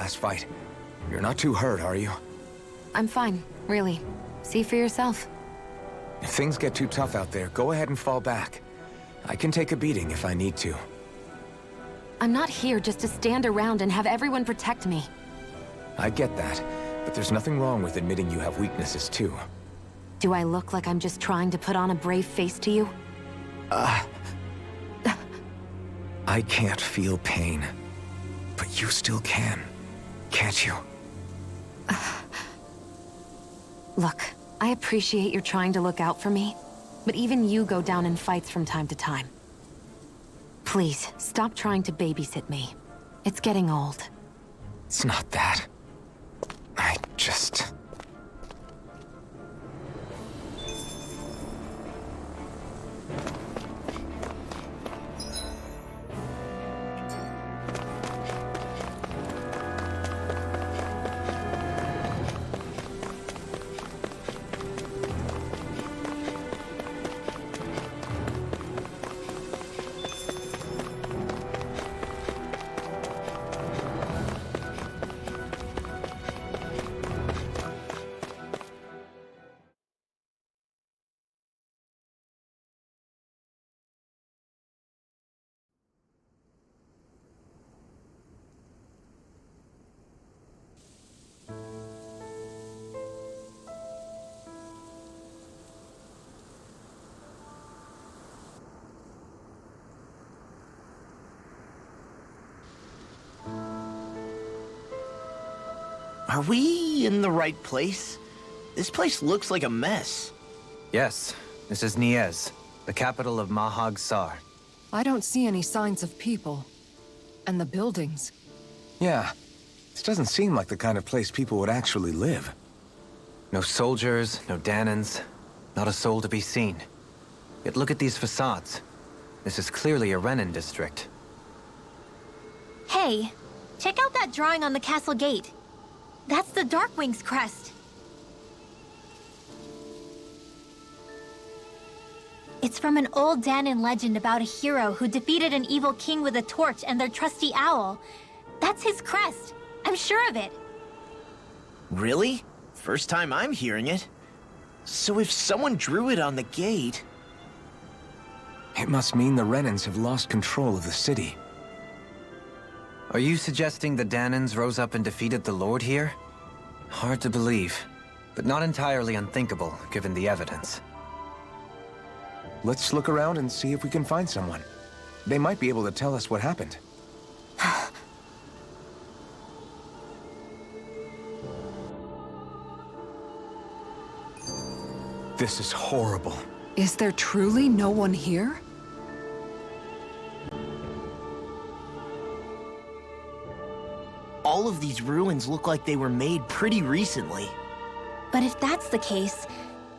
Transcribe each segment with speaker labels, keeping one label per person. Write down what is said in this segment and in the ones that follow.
Speaker 1: last fight. You're not too hurt, are you?
Speaker 2: I'm fine, really. See for yourself.
Speaker 1: If things get too tough out there, go ahead and fall back. I can take a beating if I need to.
Speaker 2: I'm not here just to stand around and have everyone protect me.
Speaker 1: I get that, but there's nothing wrong with admitting you have weaknesses too.
Speaker 2: Do I look like I'm just trying to put on a brave face to you?
Speaker 1: I can't feel pain, but you still can, can't you?
Speaker 2: Look, I appreciate you're trying to look out for me, but even you go down in fights from time to time. Please, stop trying to babysit me. It's getting old.
Speaker 1: It's not that. I just...
Speaker 3: Are we in the right place? This place looks like a mess.
Speaker 4: Yes, this is Niez, the capital of Mahag Sar.
Speaker 5: I don't see any signs of people. And the buildings.
Speaker 1: Yeah, this doesn't seem like the kind of place people would actually live.
Speaker 4: No soldiers, no Danans, not a soul to be seen. Yet look at these facades. This is clearly a Renin district.
Speaker 6: Hey, check out that drawing on the castle gate. That's the Darkwing's crest. It's from an old Danan legend about a hero who defeated an evil king with a torch and their trusty owl. That's his crest. I'm sure of it.
Speaker 3: Really? First time I'm hearing it. So if someone drew it on the gate...
Speaker 1: It must mean the Renins have lost control of the city.
Speaker 4: Are you suggesting the Danans rose up and defeated the Lord here? Hard to believe, but not entirely unthinkable, given the evidence.
Speaker 1: Let's look around and see if we can find someone. They might be able to tell us what happened. This is horrible.
Speaker 5: Is there truly no one here?
Speaker 3: All of these ruins look like they were made pretty recently.
Speaker 6: But if that's the case,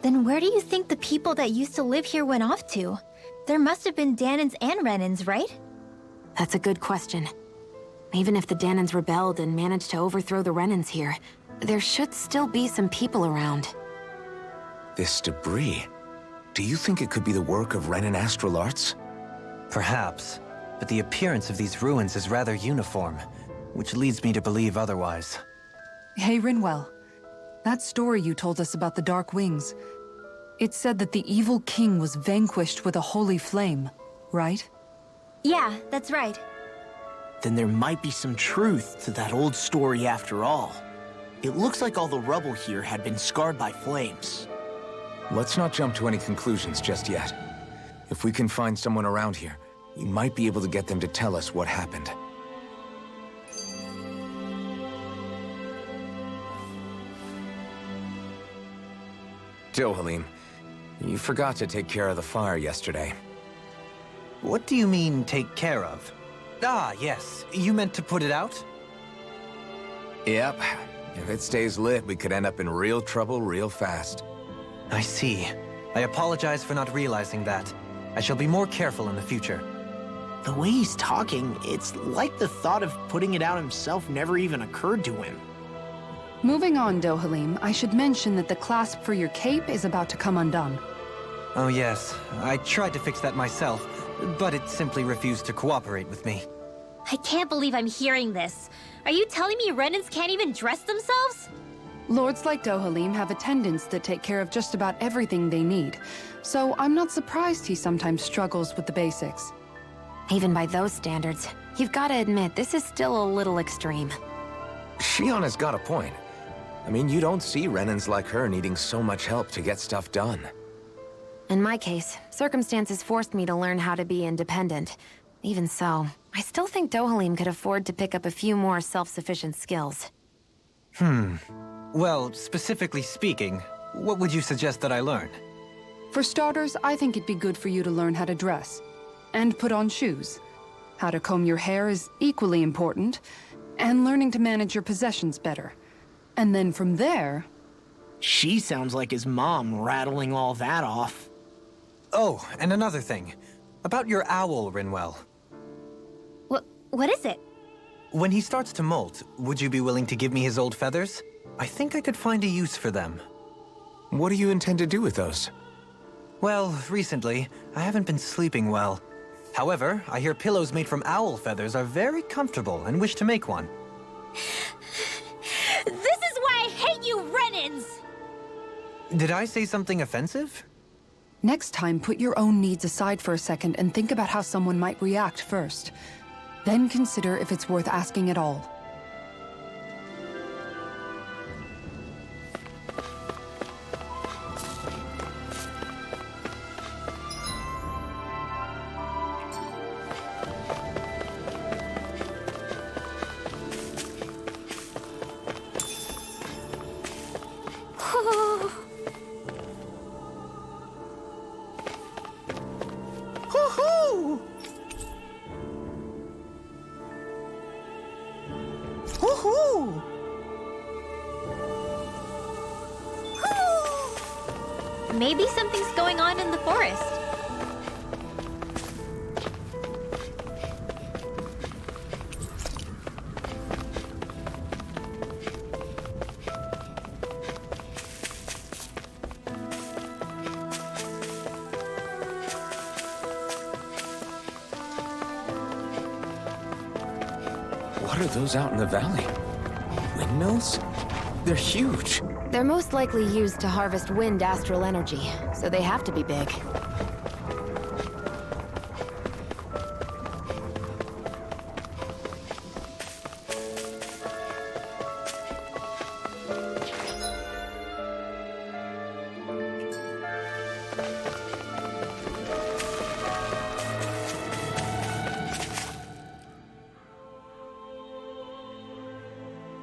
Speaker 6: then where do you think the people that used to live here went off to? There must have been Danans and Renins, right?
Speaker 2: That's a good question. Even if the Danans rebelled and managed to overthrow the Renins here, there should still be some people around.
Speaker 1: This debris... Do you think it could be the work of Renin astral arts?
Speaker 4: Perhaps, but the appearance of these ruins is rather uniform, which leads me to believe otherwise.
Speaker 5: Hey, Rinwell. That story you told us about the Dark Wings, it said that the evil king was vanquished with a holy flame, right?
Speaker 6: Yeah, that's right.
Speaker 3: Then there might be some truth to that old story after all. It looks like all the rubble here had been scarred by flames.
Speaker 1: Let's not jump to any conclusions just yet. If we can find someone around here, we might be able to get them to tell us what happened. Dohalim, you forgot to take care of the fire yesterday.
Speaker 4: What do you mean, take care of? Ah, yes. You meant to put it out?
Speaker 1: Yep. If it stays lit, we could end up in real trouble real fast.
Speaker 4: I see. I apologize for not realizing that. I shall be more careful in the future.
Speaker 3: The way he's talking, it's like the thought of putting it out himself never even occurred to him.
Speaker 5: Moving on, Dohalim, I should mention that the clasp for your cape is about to come undone.
Speaker 4: Oh yes, I tried to fix that myself, but it simply refused to cooperate with me.
Speaker 6: I can't believe I'm hearing this. Are you telling me Renans can't even dress themselves?
Speaker 5: Lords like Dohalim have attendants that take care of just about everything they need, so I'm not surprised he sometimes struggles with the basics.
Speaker 2: Even by those standards, you've got to admit this is still a little extreme.
Speaker 1: Shionna's got a point. I mean, you don't see Renans like her needing so much help to get stuff done.
Speaker 2: In my case, circumstances forced me to learn how to be independent. Even so, I still think Dohalim could afford to pick up a few more self-sufficient skills.
Speaker 4: Well, specifically speaking, what would you suggest that I learn?
Speaker 5: For starters, I think it'd be good for you to learn how to dress. And put on shoes. How to comb your hair is equally important, and learning to manage your possessions better. And then from there...
Speaker 3: She sounds like his mom rattling all that off.
Speaker 4: Oh, and another thing. About your owl, Rinwell.
Speaker 6: What is it?
Speaker 4: When he starts to molt, would you be willing to give me his old feathers? I think I could find a use for them.
Speaker 1: What do you intend to do with those?
Speaker 4: Well, recently, I haven't been sleeping well. However, I hear pillows made from owl feathers are very comfortable and wish to make one.
Speaker 6: This is why I hate you, Renans!
Speaker 4: Did I say something offensive?
Speaker 5: Next time, put your own needs aside for a second and think about how someone might react first. Then consider if it's worth asking at all.
Speaker 6: Maybe something's going on in the forest.
Speaker 1: What are those out in the valley? Windmills? They're huge.
Speaker 2: They're most likely used to harvest wind astral energy, so they have to be big.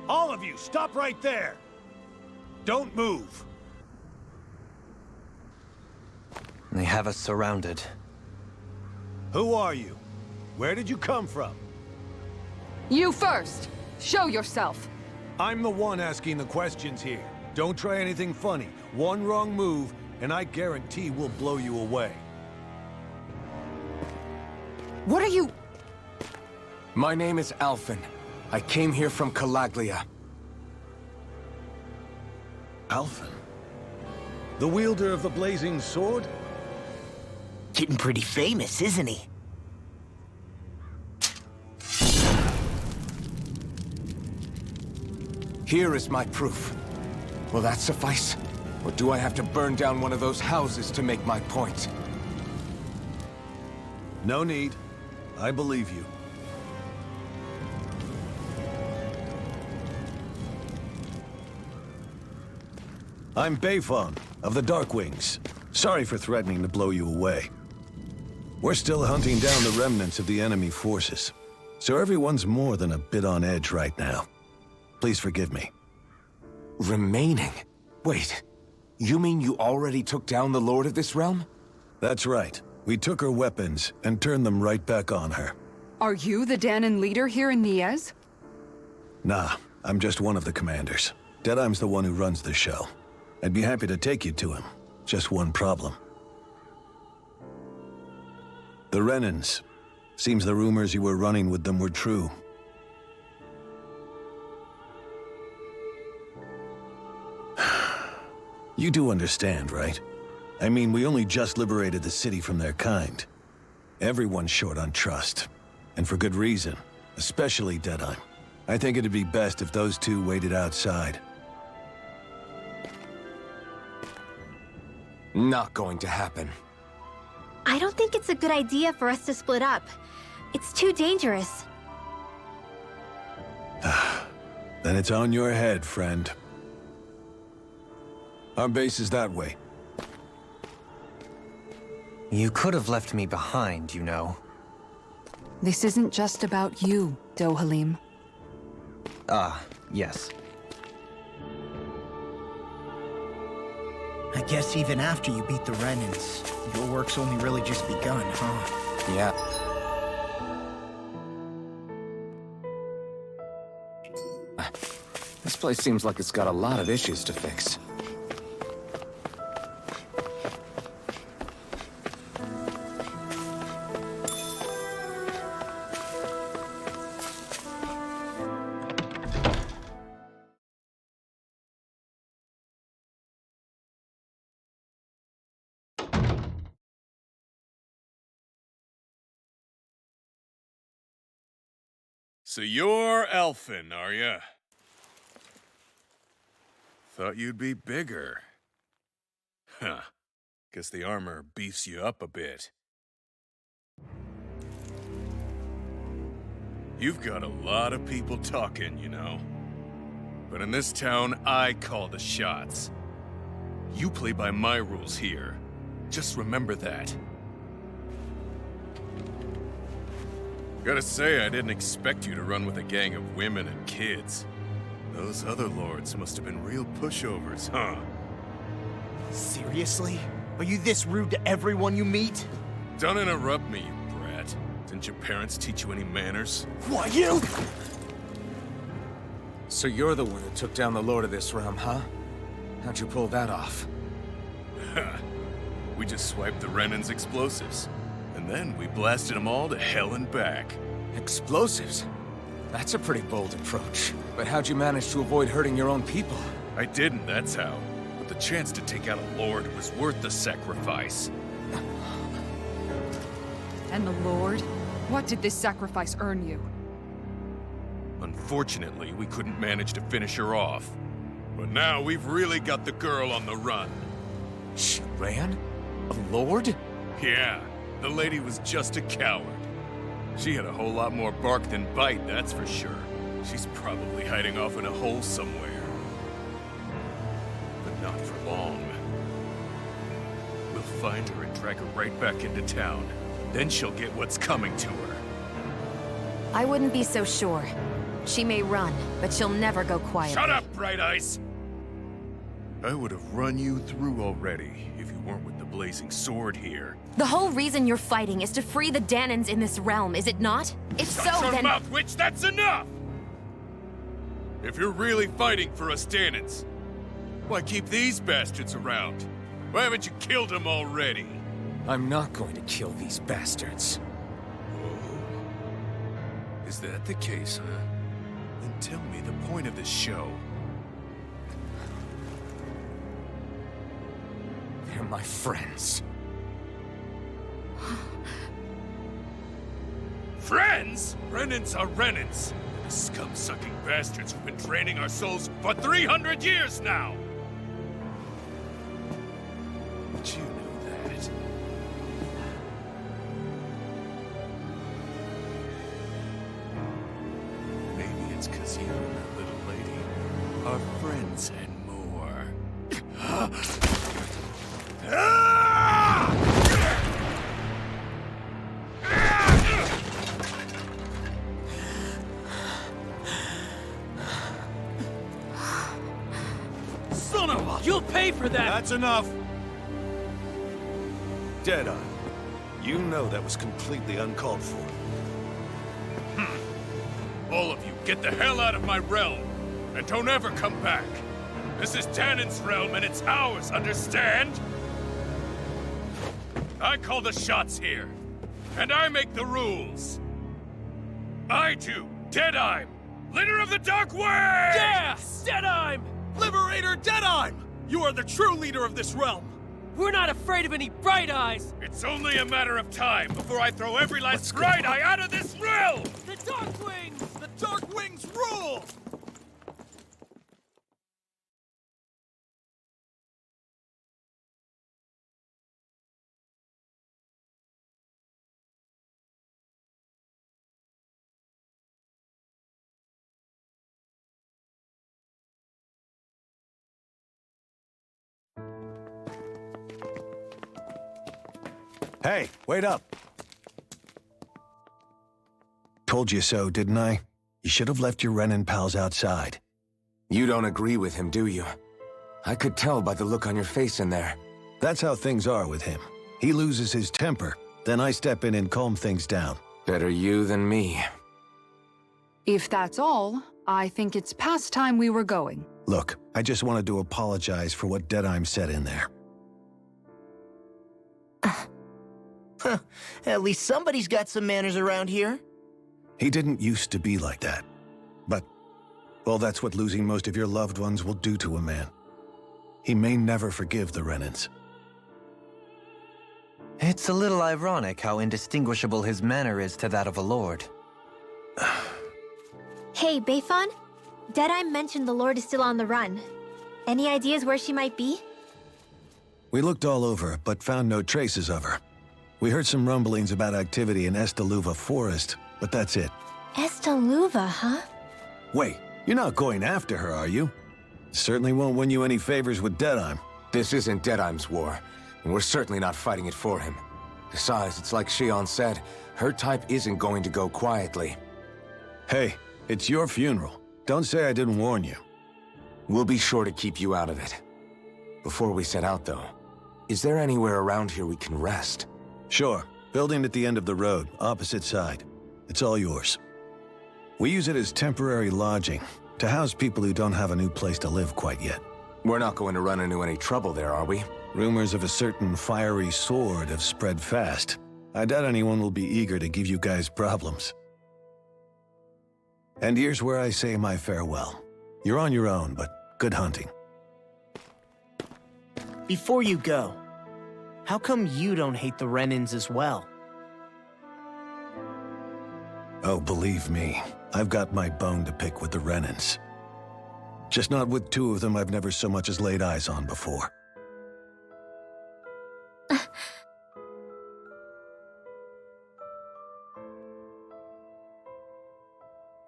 Speaker 7: All of you, stop right there! Don't move!
Speaker 4: They have us surrounded.
Speaker 7: Who are you? Where did you come from?
Speaker 5: You first! Show yourself!
Speaker 7: I'm the one asking the questions here. Don't try anything funny. One wrong move, and I guarantee we'll blow you away.
Speaker 5: What are you...
Speaker 1: My name is Alphen. I came here from Calaglia.
Speaker 7: Alphen? The wielder of the blazing sword?
Speaker 3: Getting pretty famous, isn't he?
Speaker 1: Here is my proof. Will that suffice? Or do I have to burn down one of those houses to make my point?
Speaker 7: No need. I believe you. I'm Beifong, of the Darkwings. Sorry for threatening to blow you away. We're still hunting down the remnants of the enemy forces, so everyone's more than a bit on edge right now. Please forgive me.
Speaker 1: Remaining? Wait, you mean you already took down the Lord of this realm?
Speaker 7: That's right. We took her weapons and turned them right back on her.
Speaker 5: Are you the Danon leader here in Niez?
Speaker 7: Nah, I'm just one of the commanders. Deadeye's the one who runs the show. I'd be happy to take you to him. Just one problem. The Renans. Seems the rumors you were running with them were true. You do understand, right? I mean, we only just liberated the city from their kind. Everyone's short on trust. And for good reason. especially Deadeye. I think it'd be best if those two waited outside.
Speaker 1: Not going to happen.
Speaker 6: I don't think it's a good idea for us to split up. It's too dangerous.
Speaker 7: Then it's on your head, friend. Our base is that way.
Speaker 4: You could have left me behind, you know.
Speaker 5: This isn't just about you, Dohalim.
Speaker 4: Ah, yes.
Speaker 3: I guess even after you beat the Renans, your work's only really just begun, huh?
Speaker 1: Yeah. This place seems like it's got a lot of issues to fix.
Speaker 8: So you're elfin, are ya? Thought you'd be bigger. Huh. Guess the armor beefs you up a bit. You've got a lot of people talking, you know. But in this town, I call the shots. You play by my rules here. Just remember that. Gotta say, I didn't expect you to run with a gang of women and kids. Those other lords must have been real pushovers, huh?
Speaker 3: Seriously? Are you this rude to everyone you meet?
Speaker 8: Don't interrupt me, you brat. Didn't your parents teach you any manners?
Speaker 3: Why, you?
Speaker 1: So you're the one who took down the Lord of this realm, huh? How'd you pull that off?
Speaker 8: We just swiped the Renan's explosives. And then we blasted them all to hell and back.
Speaker 1: Explosives? That's a pretty bold approach. But how'd you manage to avoid hurting your own people?
Speaker 8: I didn't, that's how. But the chance to take out a lord was worth the sacrifice.
Speaker 5: And the Lord? What did this sacrifice earn you?
Speaker 8: Unfortunately, we couldn't manage to finish her off. But now we've really got the girl on the run.
Speaker 1: She ran? A lord?
Speaker 8: Yeah, the lady was just a coward. She had a whole lot more bark than bite, that's for sure. She's probably hiding off in a hole somewhere. But not for long. We'll find her and drag her right back into town. Then she'll get what's coming to her.
Speaker 2: I wouldn't be so sure. She may run, but she'll never go quietly.
Speaker 8: Shut up, Bright Eyes! I would have run you through already if you weren't with the blazing sword here.
Speaker 2: The whole reason you're fighting is to free the Danans in this realm, is it not? If so,
Speaker 8: Shut your
Speaker 2: then...
Speaker 8: mouth, witch! That's enough! If you're really fighting for us Danans, why keep these bastards around? Why haven't you killed them already?
Speaker 1: I'm not going to kill these bastards.
Speaker 8: Oh. Is that the case, huh? Then tell me the point of this show.
Speaker 1: They're my friends.
Speaker 8: Friends? Renans are Renans. The scum-sucking bastards who've been draining our souls for 300 years now! But you knew that. Maybe it's 'cause you and that little lady are friends and more.
Speaker 9: Son of a... You'll pay for that!
Speaker 7: That's enough! Deadeye, you know that was completely uncalled for.
Speaker 8: All of you, get the hell out of my realm! And don't ever come back! This is Danan's realm and it's ours, understand? I call the shots here. And I make the rules. I do, Deadeye, leader of the Dark Way!
Speaker 9: Yeah! Deadeye! Liberator Deadeye! You are the true leader of this realm! We're not afraid of any Bright Eyes!
Speaker 8: It's only a matter of time before I throw every last Bright Eye out of this realm!
Speaker 9: Then Darkwings!
Speaker 8: The Darkwings rule!
Speaker 7: Hey, wait up. Told you so, didn't I? You should have left your Renin pals outside.
Speaker 1: You don't agree with him, do you? I could tell by the look on your face in there.
Speaker 7: That's how things are with him. He loses his temper, then I step in and calm things down.
Speaker 1: Better you than me.
Speaker 5: If that's all, I think it's past time we were going.
Speaker 7: Look, I just wanted to apologize for what Deadheim said in there.
Speaker 3: At least somebody's got some manners around here.
Speaker 7: He didn't used to be like that. But, well, that's what losing most of your loved ones will do to a man. He may never forgive the Renins.
Speaker 4: It's a little ironic how indistinguishable his manner is to that of a lord.
Speaker 6: Hey, Beifan? Deadeye mentioned the Lord is still on the run. Any ideas where she might be?
Speaker 7: We looked all over, but found no traces of her. We heard some rumblings about activity in Estaluva Forest, but that's it.
Speaker 6: Estaluva, huh?
Speaker 7: Wait, you're not going after her, are you? Certainly won't win you any favors with Deadheim.
Speaker 1: This isn't Deadheim's war, and we're certainly not fighting it for him. Besides, it's like Shion said, her type isn't going to go quietly.
Speaker 7: Hey, it's your funeral. Don't say I didn't warn you.
Speaker 1: We'll be sure to keep you out of it. Before we set out, though, is there anywhere around here we can rest?
Speaker 7: Sure. Building at the end of the road, opposite side. It's all yours. We use it as temporary lodging, to house people who don't have a new place to live quite yet.
Speaker 1: We're not going to run into any trouble there, are we?
Speaker 7: Rumors of a certain fiery sword have spread fast. I doubt anyone will be eager to give you guys problems. And here's where I say my farewell. You're on your own, but good hunting.
Speaker 3: Before you go, how come you don't hate the Renins as well?
Speaker 7: Oh, believe me, I've got my bone to pick with the Renins. Just not with two of them I've never so much as laid eyes on before.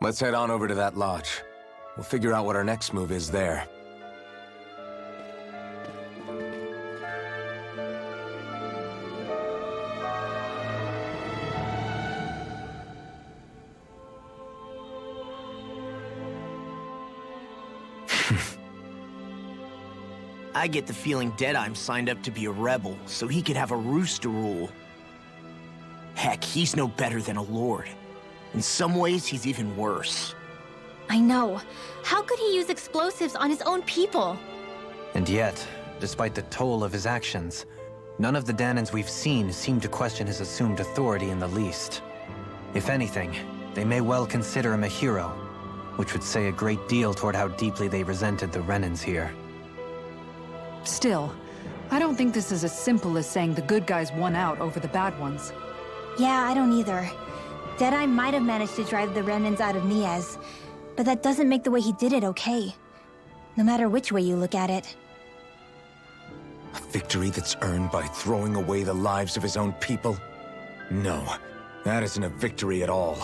Speaker 1: Let's head on over to that lodge. We'll figure out what our next move is there.
Speaker 3: I get the feeling Deadheim signed up to be a rebel so he could have a roost to rule. Heck, he's no better than a lord. In some ways, he's even worse.
Speaker 6: I know. How could he use explosives on his own people?
Speaker 4: And yet, despite the toll of his actions, none of the Danans we've seen seem to question his assumed authority in the least. If anything, they may well consider him a hero, which would say a great deal toward how deeply they resented the Renins here.
Speaker 5: Still, I don't think this is as simple as saying the good guys won out over the bad ones.
Speaker 6: Yeah, I don't either. Deadeye might have managed to drive the Renins out of Niaz, but that doesn't make the way he did it okay. No matter which way you look at it.
Speaker 1: A victory that's earned by throwing away the lives of his own people? No, that isn't a victory at all.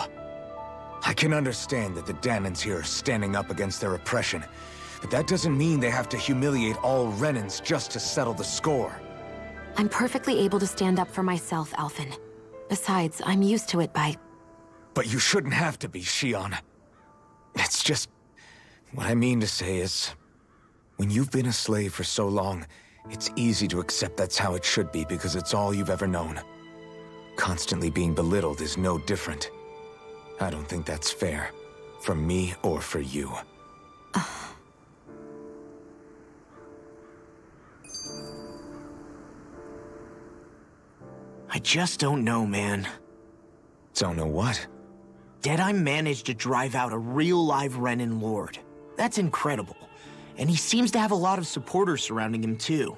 Speaker 1: I can understand that the Danans here are standing up against their oppression, but that doesn't mean they have to humiliate all Renins just to settle the score.
Speaker 2: I'm perfectly able to stand up for myself, Alphen. Besides, I'm used to it by...
Speaker 1: But you shouldn't have to be, Shion. It's just... What I mean to say is... When you've been a slave for so long, it's easy to accept that's how it should be because it's all you've ever known. Constantly being belittled is no different. I don't think that's fair. For me or for you.
Speaker 3: I just don't know, man.
Speaker 1: Don't know what?
Speaker 3: Deadeye managed to drive out a real live Renin lord. That's incredible. And he seems to have a lot of supporters surrounding him too.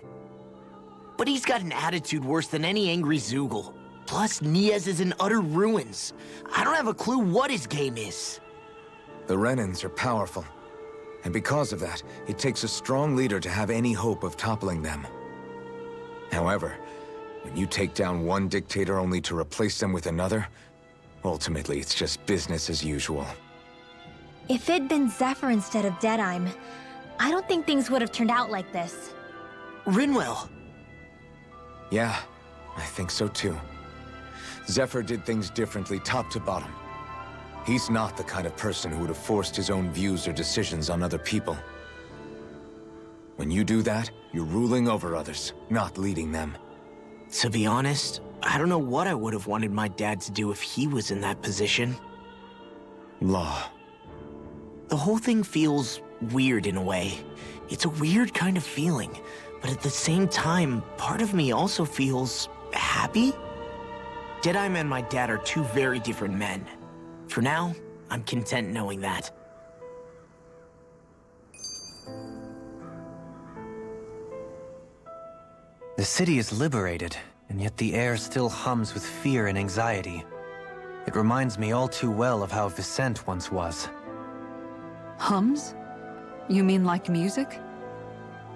Speaker 3: But he's got an attitude worse than any angry Zoogle. Plus, Niaz is in utter ruins. I don't have a clue what his game is.
Speaker 1: The Renans are powerful. And because of that, it takes a strong leader to have any hope of toppling them. However, when you take down one dictator only to replace them with another, ultimately it's just business as usual.
Speaker 6: If it'd been Zephyr instead of Deadime, I don't think things would have turned out like this.
Speaker 3: Rinwell!
Speaker 1: Yeah, I think so too. Zephyr did things differently top to bottom. He's not the kind of person who would have forced his own views or decisions on other people. When you do that, you're ruling over others, not leading them.
Speaker 3: To be honest, I don't know what I would have wanted my dad to do if he was in that position.
Speaker 1: Law.
Speaker 3: The whole thing feels weird in a way. It's a weird kind of feeling, but at the same time, part of me also feels happy. Deadeye and my dad are two very different men. For now, I'm content knowing that.
Speaker 4: The city is liberated, and yet the air still hums with fear and anxiety. It reminds me all too well of how Vicente once was.
Speaker 5: Hums? You mean like music?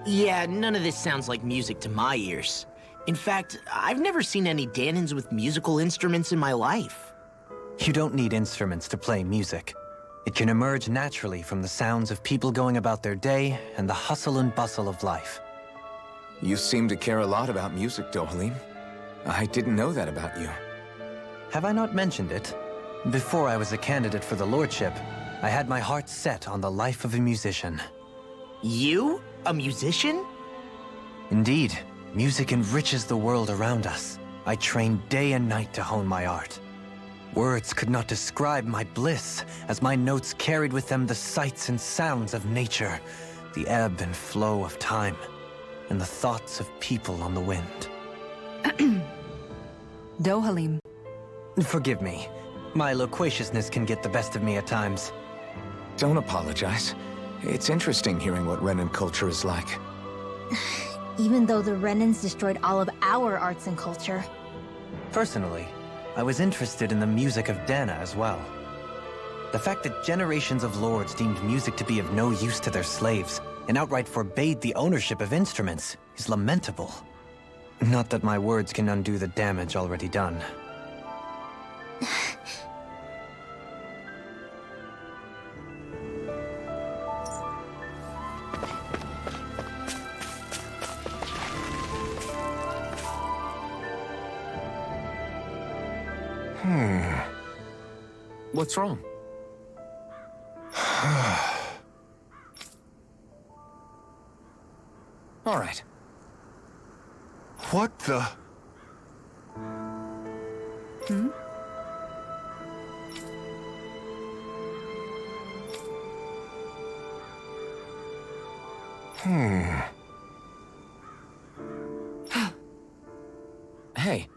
Speaker 3: Yeah, none of this sounds like music to my ears. In fact, I've never seen any Danans with musical instruments in my life.
Speaker 4: You don't need instruments to play music. It can emerge naturally from the sounds of people going about their day and the hustle and bustle of life.
Speaker 1: You seem to care a lot about music, Dohalim. I didn't know that about you.
Speaker 4: Have I not mentioned it? Before I was a candidate for the lordship, I had my heart set on the life of a musician.
Speaker 3: You? A musician?
Speaker 4: Indeed, music enriches the world around us. I trained day and night to hone my art. Words could not describe my bliss, as my notes carried with them the sights and sounds of nature, the ebb and flow of time, and the thoughts of people on the wind.
Speaker 5: Dohalim.
Speaker 4: Forgive me. My loquaciousness can get the best of me at times.
Speaker 1: Don't apologize. It's interesting hearing what Renan culture is like.
Speaker 6: Even though the Renans destroyed all of our arts and culture.
Speaker 4: Personally, I was interested in the music of Dana as well. The fact that generations of lords deemed music to be of no use to their slaves and outright forbade the ownership of instruments is lamentable. Not that my words can undo the damage already done.
Speaker 1: What's wrong? All right.
Speaker 8: What the?
Speaker 1: Hey.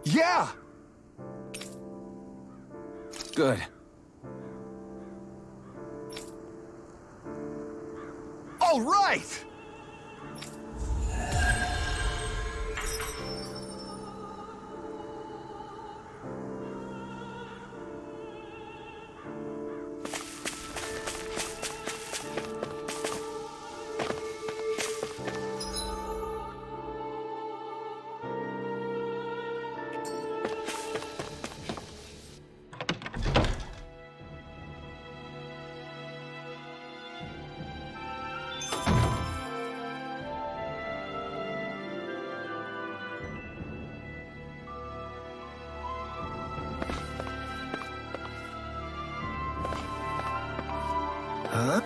Speaker 8: Yeah!
Speaker 1: Good.
Speaker 8: All right!
Speaker 3: Huh?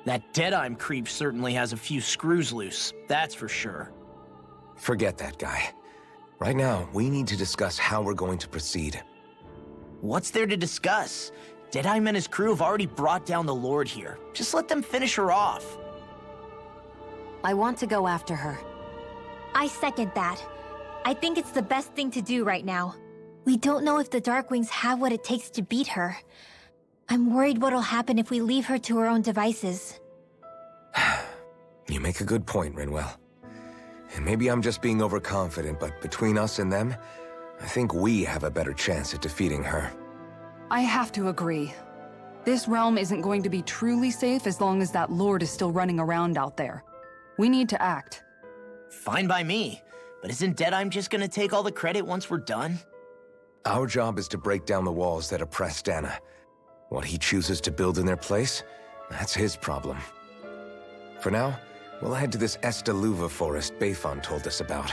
Speaker 3: That Deadeye creep certainly has a few screws loose, that's for sure.
Speaker 1: Forget that guy. Right now, we need to discuss how we're going to proceed.
Speaker 3: What's there to discuss? Deadeye and his crew have already brought down the Lord here. Just let them finish her off.
Speaker 2: I want to go after her.
Speaker 6: I second that. I think it's the best thing to do right now. We don't know if the Darkwings have what it takes to beat her. I'm worried what'll happen if we leave her to her own devices.
Speaker 1: You make a good point, Rinwell. And maybe I'm just being overconfident, but between us and them, I think we have a better chance at defeating her.
Speaker 5: I have to agree. This realm isn't going to be truly safe as long as that lord is still running around out there. We need to act.
Speaker 3: Fine by me. But isn't Deadeye just gonna take all the credit once we're done?
Speaker 1: Our job is to break down the walls that oppress Dana. What he chooses to build in their place, that's his problem. For now, we'll head to this Estaluva forest Bayfon told us about.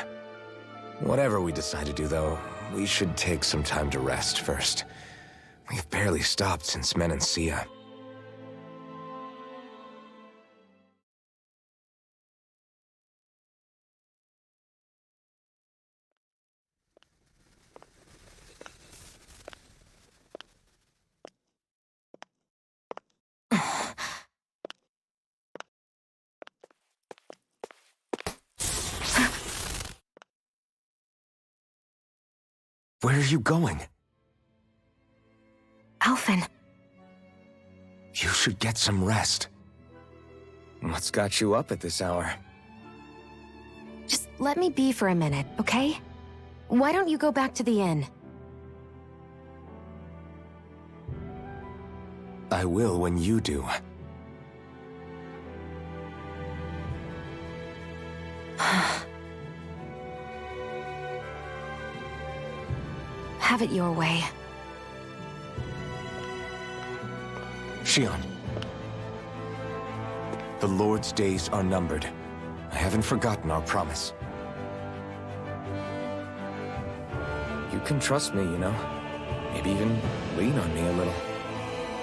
Speaker 1: Whatever we decide to do, though, we should take some time to rest first. We've barely stopped since Menancia. Where are you going?
Speaker 2: Alphen.
Speaker 1: You should get some rest. What's got you up at this hour?
Speaker 2: Just let me be for a minute, okay? Why don't you go back to the inn?
Speaker 1: I will when you do.
Speaker 2: Have it your way.
Speaker 1: Shion. The Lord's days are numbered. I haven't forgotten our promise. You can trust me, you know. Maybe even lean on me a little.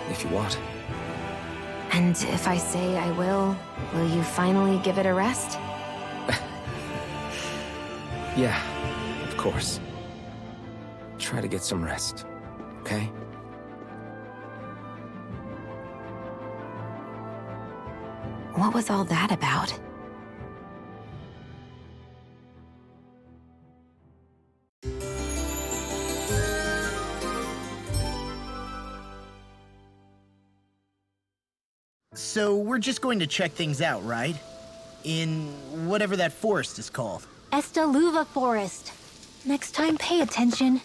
Speaker 1: If you want.
Speaker 2: And if I say I will you finally give it a rest?
Speaker 1: Yeah, of course. Try to get some rest, okay?
Speaker 2: What was all that about?
Speaker 3: So we're just going to check things out, right? In whatever that forest is called.
Speaker 6: Estaluva Forest. Next time, pay attention.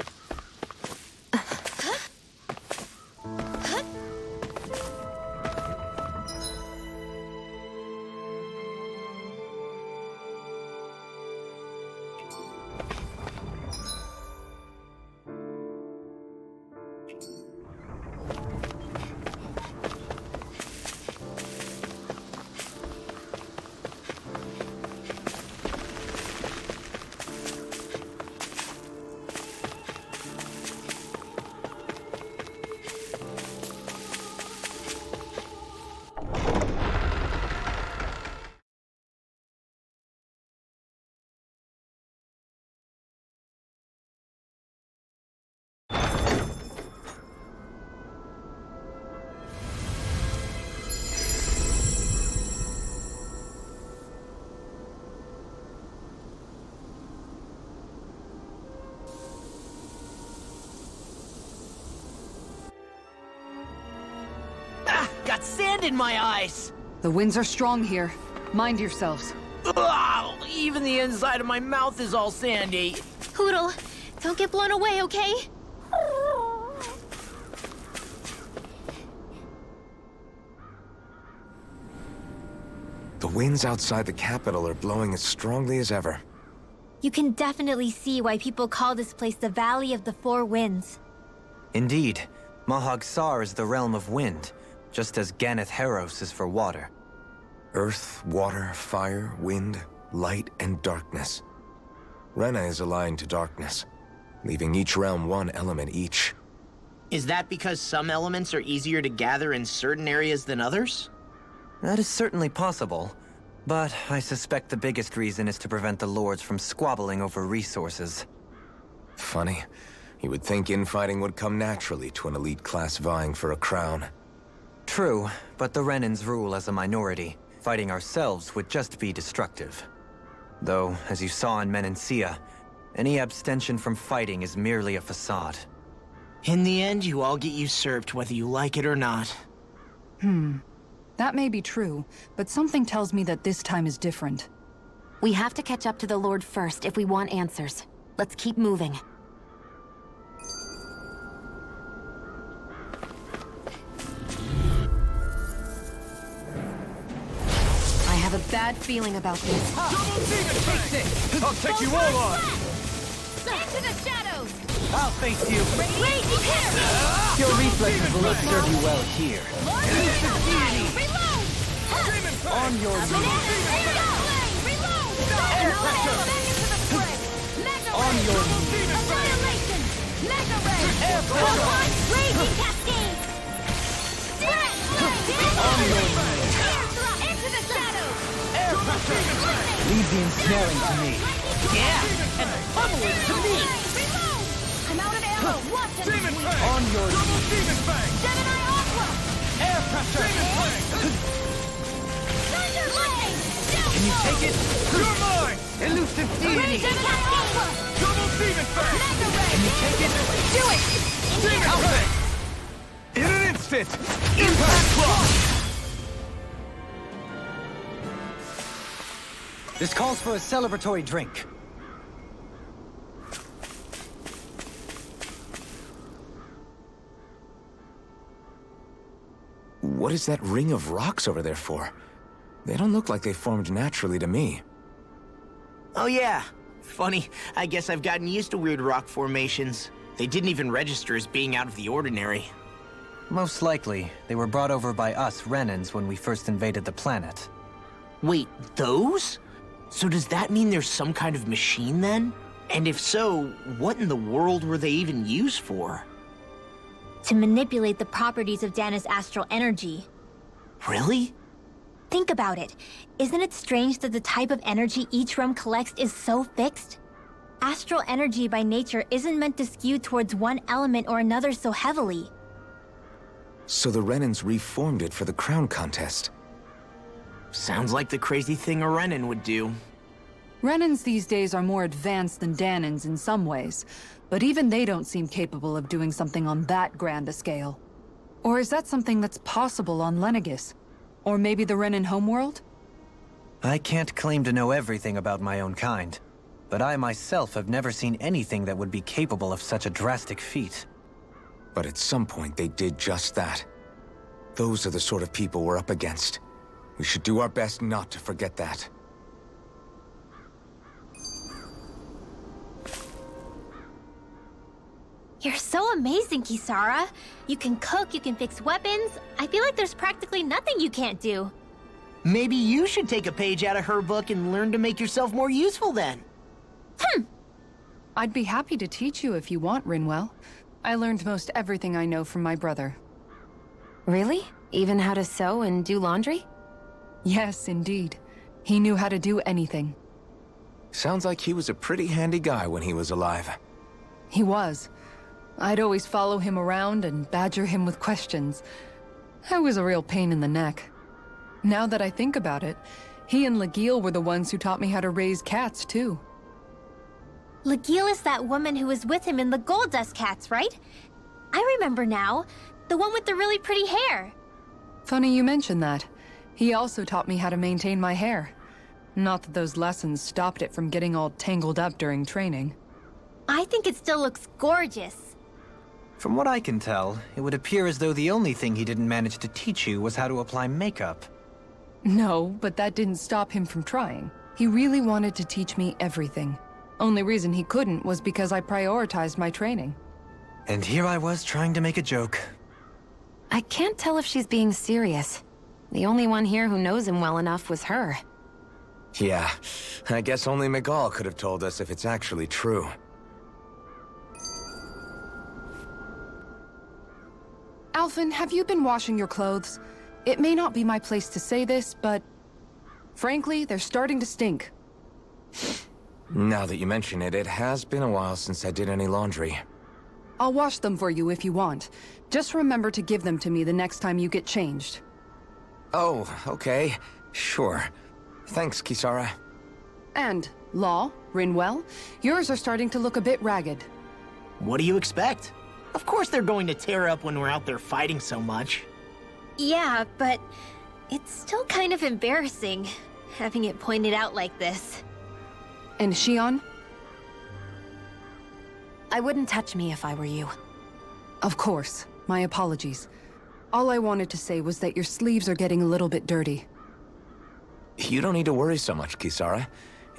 Speaker 3: Got sand in my eyes!
Speaker 5: The winds are strong here. Mind yourselves.
Speaker 3: Ugh, even the inside of my mouth is all sandy.
Speaker 6: Poodle, don't get blown away, okay?
Speaker 1: The winds outside the capital are blowing as strongly as ever.
Speaker 6: You can definitely see why people call this place the Valley of the Four Winds.
Speaker 4: Indeed, Mahag Sar is the realm of wind, just as Ganeth Heros is for water.
Speaker 1: Earth, water, fire, wind, light, and darkness. Rena is aligned to darkness, leaving each realm one element each.
Speaker 3: Is that because some elements are easier to gather in certain areas than others?
Speaker 4: That is certainly possible, but I suspect the biggest reason is to prevent the lords from squabbling over resources.
Speaker 1: Funny. You would think infighting would come naturally to an elite class vying for a crown.
Speaker 4: True, but the Renans rule as a minority. Fighting ourselves would just be destructive. Though, as you saw in Menancia, any abstention from fighting is merely a facade.
Speaker 3: In the end, you all get usurped whether you like it or not.
Speaker 5: That may be true, but something tells me that this time is different.
Speaker 2: We have to catch up to the Lord first if we want answers. Let's keep moving. I have a bad feeling about this.
Speaker 9: I'll take you all on!
Speaker 6: Into the shadows!
Speaker 4: I'll face you.
Speaker 6: Raging hair!
Speaker 4: Your reflexes will not serve you well here.
Speaker 6: Reload!
Speaker 4: On your knees.
Speaker 6: Reload! Air pressure! On
Speaker 4: your
Speaker 6: knees! Annihilation! Mega ray!
Speaker 4: Air pressure!
Speaker 6: Raging cascade!
Speaker 4: On your knees.
Speaker 6: Into the shadows!
Speaker 4: Air pressure! Leave the ensnaring to me.
Speaker 6: Yeah! And the pummeling to me! Reload! I'm out of ammo! Watch it!
Speaker 4: On your knees.
Speaker 6: Gemini Aqua!
Speaker 4: Air pressure!
Speaker 6: Thunder Lightning!
Speaker 4: Can you take it?
Speaker 8: You're mine!
Speaker 4: Elusive deity!
Speaker 6: Raging Cascade!
Speaker 8: Double demon fang!
Speaker 6: Mega ray!
Speaker 4: Can you take it?
Speaker 6: Do it!
Speaker 8: Demon fang!
Speaker 1: In an instant!
Speaker 4: Impact block! This calls for a celebratory drink.
Speaker 1: What is that ring of rocks over there for? They don't look like they formed naturally to me.
Speaker 3: Oh yeah. Funny, I guess I've gotten used to weird rock formations. They didn't even register as being out of the ordinary.
Speaker 4: Most likely, they were brought over by us Renans when we first invaded the planet.
Speaker 3: Wait, those? So does that mean there's some kind of machine then? And if so, what in the world were they even used for?
Speaker 6: To manipulate the properties of Dana's astral energy.
Speaker 3: Really?
Speaker 6: Think about it. Isn't it strange that the type of energy each realm collects is so fixed? Astral energy by nature isn't meant to skew towards one element or another so heavily.
Speaker 1: So the Renans reformed it for the crown contest.
Speaker 3: Sounds like the crazy thing a Renan would do.
Speaker 5: Renans these days are more advanced than Danans in some ways, but even they don't seem capable of doing something on that grand a scale. Or is that something that's possible on Lenegis? Or maybe the Renan homeworld?
Speaker 4: I can't claim to know everything about my own kind, but I myself have never seen anything that would be capable of such a drastic feat.
Speaker 1: But at some point, they did just that. Those are the sort of people we're up against. We should do our best not to forget that.
Speaker 6: You're so amazing, Kisara. You can cook, you can fix weapons. I feel like there's practically nothing you can't do.
Speaker 3: Maybe you should take a page out of her book and learn to make yourself more useful then.
Speaker 5: I'd be happy to teach you if you want, Rinwell. I learned most everything I know from my brother.
Speaker 2: Really? Even how to sew and do laundry?
Speaker 5: Yes, indeed. He knew how to do anything.
Speaker 1: Sounds like he was a pretty handy guy when he was alive.
Speaker 5: He was. I'd always follow him around and badger him with questions. I was a real pain in the neck. Now that I think about it, he and Legil were the ones who taught me how to raise cats, too.
Speaker 6: Legil is that woman who was with him in the Gold Dust Cats, right? I remember now. The one with the really pretty hair.
Speaker 5: Funny you mention that. He also taught me how to maintain my hair. Not that those lessons stopped it from getting all tangled up during training.
Speaker 6: I think it still looks gorgeous.
Speaker 4: From what I can tell, it would appear as though the only thing he didn't manage to teach you was how to apply makeup.
Speaker 5: No, but that didn't stop him from trying. He really wanted to teach me everything. Only reason he couldn't was because I prioritized my training.
Speaker 4: And here I was trying to make a joke.
Speaker 2: I can't tell if she's being serious. The only one here who knows him well enough was her.
Speaker 1: Yeah, I guess only Miguel could have told us if it's actually true.
Speaker 5: Alphen, have you been washing your clothes? It may not be my place to say this, but... frankly, they're starting to stink.
Speaker 1: Now that you mention it, it has been a while since I did any laundry.
Speaker 5: I'll wash them for you if you want. Just remember to give them to me the next time you get changed.
Speaker 1: Oh, okay. Sure. Thanks, Kisara.
Speaker 5: And, Law, Rinwell, yours are starting to look a bit ragged.
Speaker 3: What do you expect? Of course they're going to tear up when we're out there fighting so much.
Speaker 6: Yeah, but It's still kind of embarrassing, having it pointed out like this.
Speaker 5: And Shion?
Speaker 2: I wouldn't touch me if I were you.
Speaker 5: Of course. My apologies. All I wanted to say was that your sleeves are getting a little bit dirty.
Speaker 1: You don't need to worry so much, Kisara.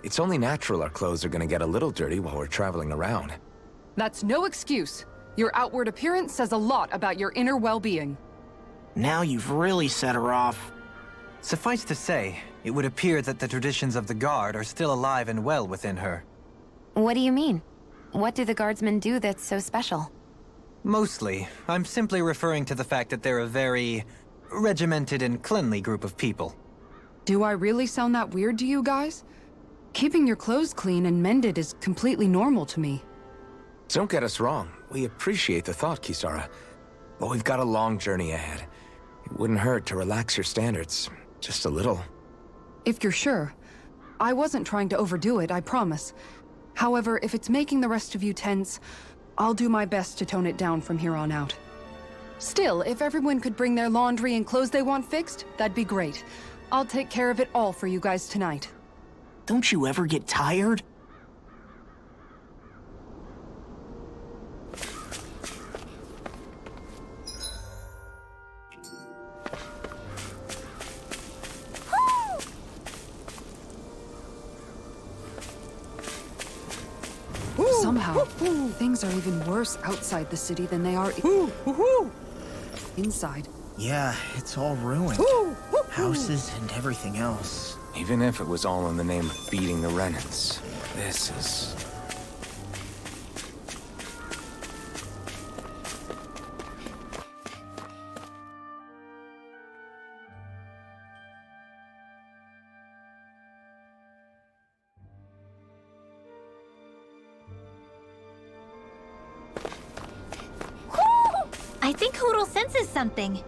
Speaker 1: It's only natural our clothes are gonna get a little dirty while we're traveling around.
Speaker 5: That's no excuse. Your outward appearance says a lot about your inner well-being.
Speaker 3: Now you've really set her off.
Speaker 4: Suffice to say, it would appear that the traditions of the Guard are still alive and well within her.
Speaker 2: What do you mean? What do the guardsmen do that's so special?
Speaker 4: Mostly, I'm simply referring to the fact that they're a very regimented and cleanly group of people.
Speaker 5: Do I really sound that weird to you guys? Keeping your clothes clean and mended is completely normal to me.
Speaker 1: Don't get us wrong. We appreciate the thought, Kisara. But we've got a long journey ahead. It wouldn't hurt to relax your standards. Just a little.
Speaker 5: If you're sure. I wasn't trying to overdo it, I promise. However, if it's making the rest of you tense, I'll do my best to tone it down from here on out. Still, if everyone could bring their laundry and clothes they want fixed, that'd be great. I'll take care of it all for you guys tonight.
Speaker 3: Don't you ever get tired?
Speaker 5: Somehow, things are even worse outside the city than they are inside.
Speaker 3: Yeah, it's all ruined. Houses and everything else.
Speaker 1: Even if it was all in the name of beating the Renans, this is...
Speaker 6: I think Hoodle senses something.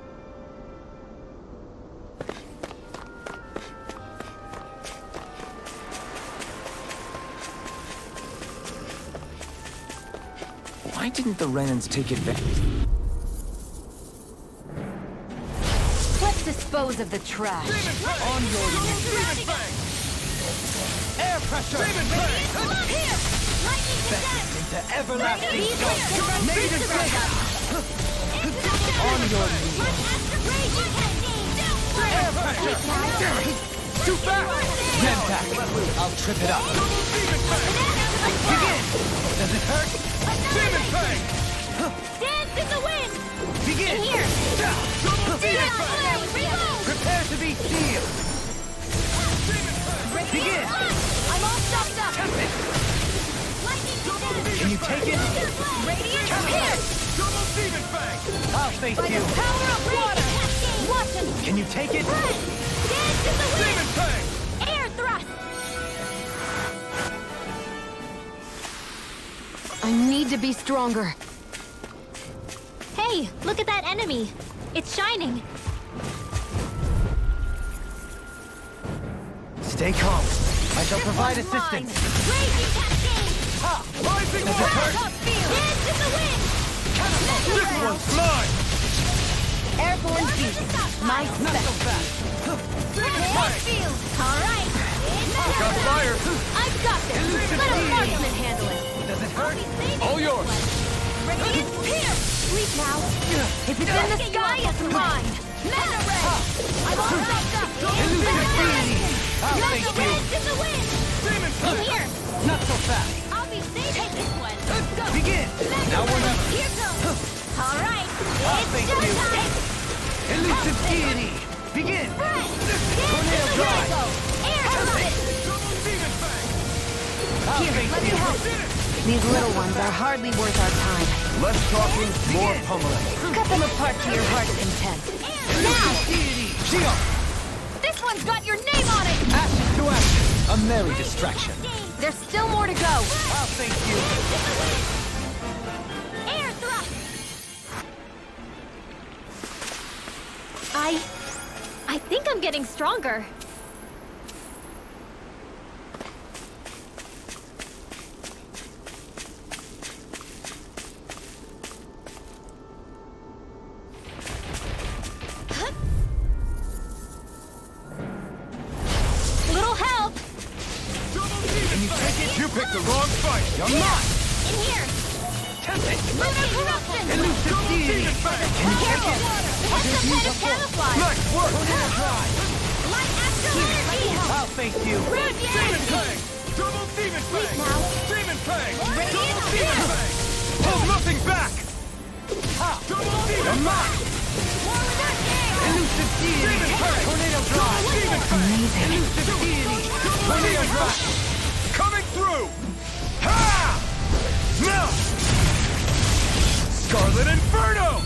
Speaker 1: Why didn't the Renans take advantage?
Speaker 2: Let's dispose of the trash.
Speaker 9: On your air pressure! Into everlasting on your knees! Air pressure! Too fast! Stand back! I'll trip it up! Begin! Does it hurt? Demon Fang!
Speaker 6: Dance in the wind!
Speaker 9: Begin!
Speaker 6: Here!
Speaker 9: Demon Fang! Prepare to be sealed! Begin!
Speaker 6: I'm all stopped up!
Speaker 9: Can you take it?
Speaker 6: Radiant here!
Speaker 9: Double Demon Fang! I'll face you!
Speaker 6: Power of water! Watch him!
Speaker 9: Can you take it?
Speaker 6: Dance in the wind!
Speaker 9: Demon Fang!
Speaker 6: Air thrust!
Speaker 2: I need to be stronger.
Speaker 6: Hey, look at that enemy. It's shining.
Speaker 4: Stay calm. I shall provide assistance.
Speaker 6: Raging cascade!
Speaker 9: Rising
Speaker 6: Top
Speaker 9: water!
Speaker 6: field! Dance in the wind!
Speaker 9: This one's mine!
Speaker 2: Airborne beat. My
Speaker 9: Not so fast!
Speaker 6: Force field! Alright!
Speaker 9: Got fire!
Speaker 6: I've got this! Let a marksman handle it!
Speaker 9: Does it hurt?
Speaker 6: All
Speaker 9: yours.
Speaker 6: Radiant here! Sleep now! If it's in the sky, it's mine! Meta ray! I'm all wrapped up!
Speaker 9: I'll face you!
Speaker 6: Dance in the wind!
Speaker 9: Demon
Speaker 6: In
Speaker 9: Fang!
Speaker 6: here!
Speaker 9: Not so fast!
Speaker 6: I'll be safe with this one!
Speaker 9: Begin! Now or never!
Speaker 6: Here goes! Alright!
Speaker 9: I'll
Speaker 6: It's
Speaker 9: face you.
Speaker 6: showtime!
Speaker 9: Elusive deity! Begin!
Speaker 6: Tornado
Speaker 9: drive.
Speaker 6: Air thrust!
Speaker 9: Demon Fang! I'll
Speaker 2: Here,
Speaker 9: face
Speaker 2: let me
Speaker 9: you!
Speaker 2: help. These little ones are hardly worth our time.
Speaker 9: Less talking, more pummeling.
Speaker 2: Cut them apart to your heart's content.
Speaker 6: Now!
Speaker 9: Deity! Shion!
Speaker 6: This one's got your name on it!
Speaker 9: Ashes to ashes! A merry distraction.
Speaker 2: There's still more to go.
Speaker 9: I'll face you!
Speaker 6: Air thrust! I think I'm getting stronger. drive!
Speaker 9: Nice work!
Speaker 6: Light astral energy!
Speaker 4: I'll face you.
Speaker 9: Demon Fang! Double Demon Fang!
Speaker 6: now.
Speaker 9: Demon Fang!
Speaker 6: Radiant
Speaker 9: Double Demon
Speaker 6: Fang!
Speaker 9: Fang! Hold nothing back! Double Demon Fang!
Speaker 4: Elusive deity.
Speaker 9: Demon Fang!
Speaker 4: Tornado drive.
Speaker 9: Demon Fang!
Speaker 4: Elusive deity. Tornado drive.
Speaker 9: Coming through! Ha! Now! Scarlet Inferno!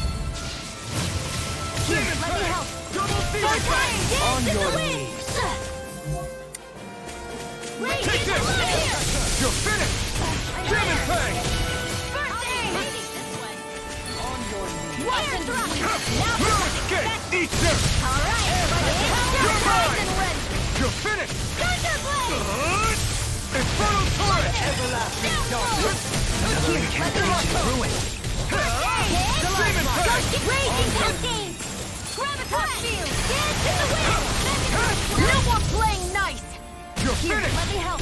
Speaker 9: Demon
Speaker 6: let me
Speaker 9: Fang!
Speaker 6: help.
Speaker 9: Double Demon Fang!
Speaker 4: On your knees.
Speaker 9: Take this! You're finished! Demon Fang! Escape! Eat this! You're mine! You're finished! Infernal Torrent!
Speaker 4: Everlasting darkness. Another incantation ruined.
Speaker 9: Demon Fang!
Speaker 6: Raging cascade! Gravitas field! Dance in the wind! No more playing nice!
Speaker 9: You're
Speaker 6: Here,
Speaker 9: finished!
Speaker 6: let me help.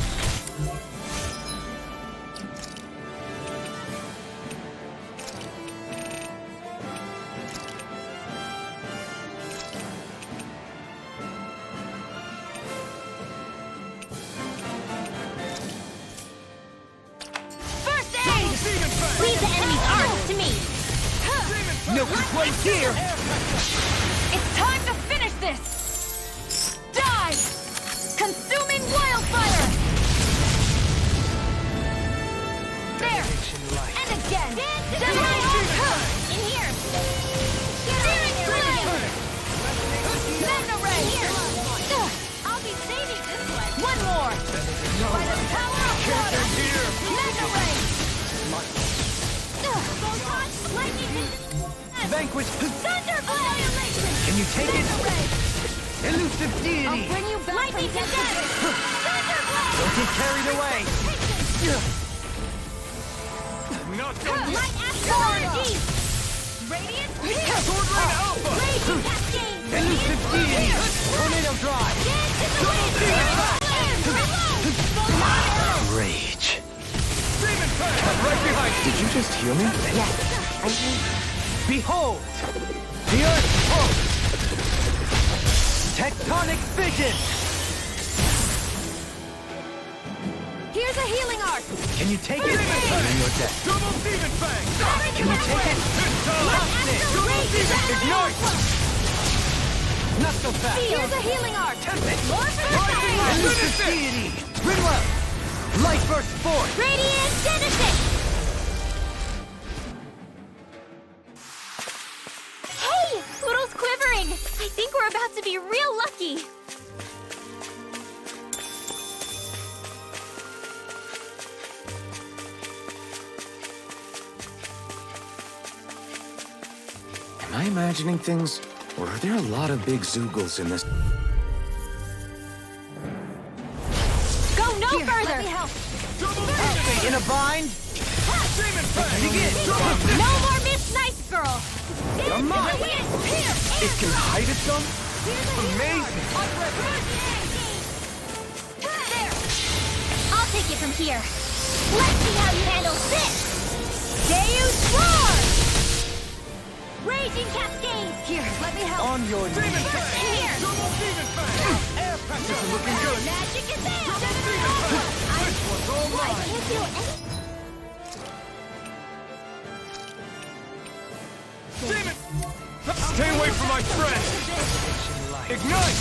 Speaker 6: First aid!
Speaker 9: Demon Fang!
Speaker 6: Leave the enemy's arms to me!
Speaker 4: No complaint here.
Speaker 6: It's time to finish this! Die! Consuming wildfire! There! And again! In here! Searing flame! Magna ray! Here! I'll be saving this one! One more! By the power of water! Magna ray! Lightning!
Speaker 4: Vanquish.
Speaker 6: Thunderblade!
Speaker 4: Can you take it?
Speaker 6: Magna ray!
Speaker 4: Elusive deity.
Speaker 6: I'll bring you back. Lightning to death! Thunderblade!
Speaker 4: Don't get carried away.
Speaker 9: Not done
Speaker 6: Light astral energy! Radiant!
Speaker 9: Swordling Alpha!
Speaker 6: Raging cascade!
Speaker 4: Elusive deity. Tornado drive.
Speaker 6: Dance in the wind! Reload!
Speaker 4: Rage.
Speaker 9: Demon Fang! I'm right behind you!
Speaker 1: Did you just hear me?
Speaker 4: Behold! The Earth pulse! Tectonic vision!
Speaker 6: Here's a healing arc!
Speaker 4: Can you take it? Even your death.
Speaker 9: Double Demon Fang!
Speaker 4: Can you take it?
Speaker 9: This time!
Speaker 6: Astral rage!
Speaker 9: Ignite!
Speaker 4: Not so fast.
Speaker 6: Here's a healing arc!
Speaker 4: Tempest.
Speaker 6: More for the fire!
Speaker 4: Elusive deity! Ridwell! Light burst forth!
Speaker 6: Radiant Genesis! Hey! Poodle's quivering! I think we're about to be real lucky!
Speaker 1: Am I imagining things? Or are there a lot of big Zoogles in this?
Speaker 6: Go no further!
Speaker 4: In a bind?
Speaker 9: Demon Fang!
Speaker 4: Begin!
Speaker 6: No more Miss Nice Girl!
Speaker 4: You're mine!
Speaker 9: It can hide itself? Amazing!
Speaker 6: There! I'll take it from here. Let's see how you handle this! Deus Roar! Raging Cascade! Here, let me help.
Speaker 4: On your
Speaker 9: Demon
Speaker 4: knees!
Speaker 9: Fang!
Speaker 6: In here!
Speaker 9: Double Demon Fang!
Speaker 4: Air pressure!
Speaker 9: This is looking good!
Speaker 6: Magic is there!
Speaker 9: This one's all
Speaker 6: I
Speaker 9: mine!
Speaker 6: can't do anything.
Speaker 9: Demon! Stay away from my friend! Ignite!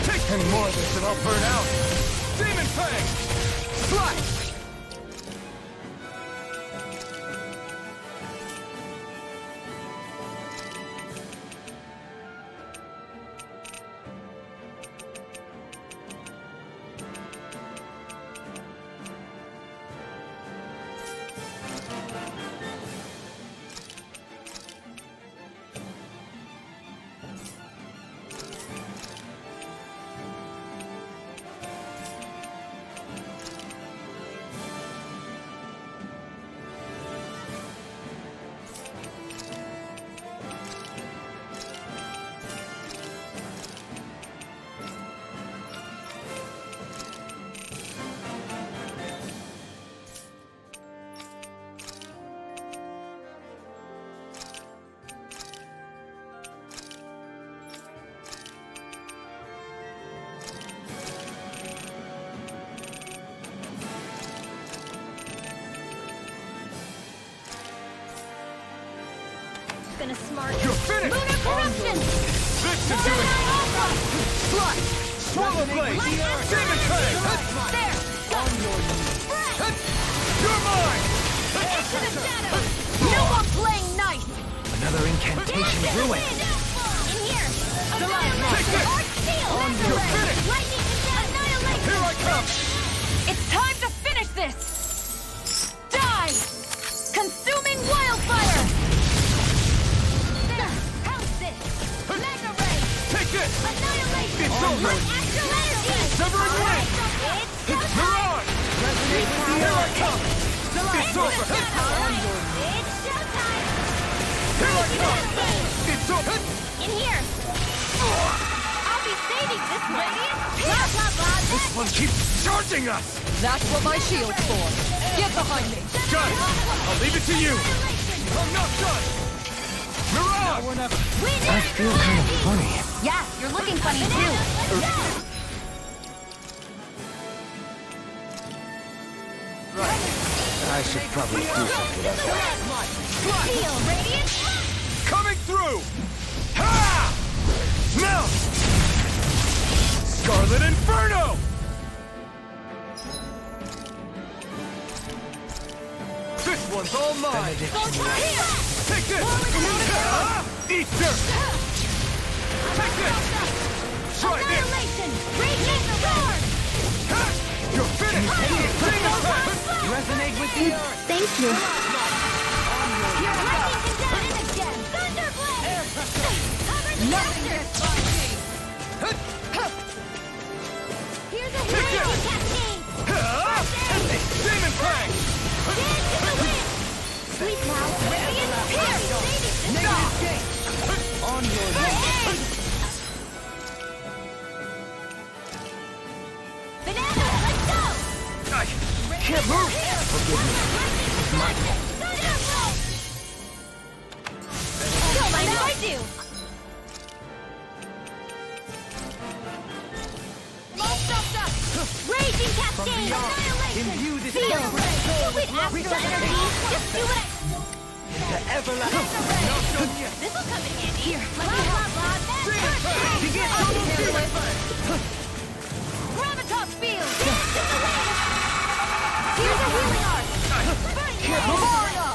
Speaker 9: Take any more of this and I'll burn out! Demon Fang! Slash!
Speaker 6: gonna smart.
Speaker 9: You're finished!
Speaker 6: Lunar corruption!
Speaker 9: This should do it!
Speaker 6: Slut!
Speaker 9: Swallow blade! Demon Fang!
Speaker 6: There!
Speaker 9: You're mine!
Speaker 6: Into the shadows! No more playing nice!
Speaker 4: Another incantation ruined.
Speaker 6: In here!
Speaker 9: Take this!
Speaker 6: Arc Steel!
Speaker 9: You're finished!
Speaker 6: Lightning annihilation!
Speaker 9: Here I come!
Speaker 2: It's time to finish this! Die! Consuming wildfire!
Speaker 6: There! How's this? Mega Ray!
Speaker 9: Take this!
Speaker 6: Annihilation!
Speaker 9: It's over!
Speaker 6: Astral energy!
Speaker 9: Severing wing!
Speaker 6: It's
Speaker 9: Mirage! Here I come! It's over!
Speaker 6: It's showtime!
Speaker 9: Here I come! It's over!
Speaker 6: In here! I'll be saving this one! Blah, blah, blah!
Speaker 9: This one keeps charging us!
Speaker 2: That's what my shield's for. Get behind me.
Speaker 9: Got it! I'll leave it to you! I'm not done! Mirage!
Speaker 4: I feel kind of funny.
Speaker 2: Yeah, you're looking funny too.
Speaker 1: I should probably do something about that.
Speaker 6: Feel radiant!
Speaker 9: Coming through! Ha! Now! Scarlet Inferno! This one's all mine! Take this! Eat dirt! Take this! Try this!
Speaker 6: Annihilation! Radiant sword!
Speaker 9: You're finished!
Speaker 4: Resonate with the earth.
Speaker 6: Thank you. Lightning can down again! Thunderblade! Cover the monsters! Here's a lightning cascade!
Speaker 9: Demon Fang!
Speaker 6: Dance in the wind! Sweet now! Radiant Pierce!
Speaker 4: On your way.
Speaker 6: Banana, let's go!
Speaker 9: I can't move!
Speaker 6: Forgive me. Go, I know I do! Raging cascade! Annihilation!
Speaker 4: Imbue this
Speaker 6: Feel!
Speaker 4: power.
Speaker 6: With astral energy, just do it!
Speaker 4: The everlasting.
Speaker 6: This'll come in handy! Here, blah, blah, blah,
Speaker 4: Begin.
Speaker 6: Gravitas field! Dance in the wind! Here's a healing art! Memorial!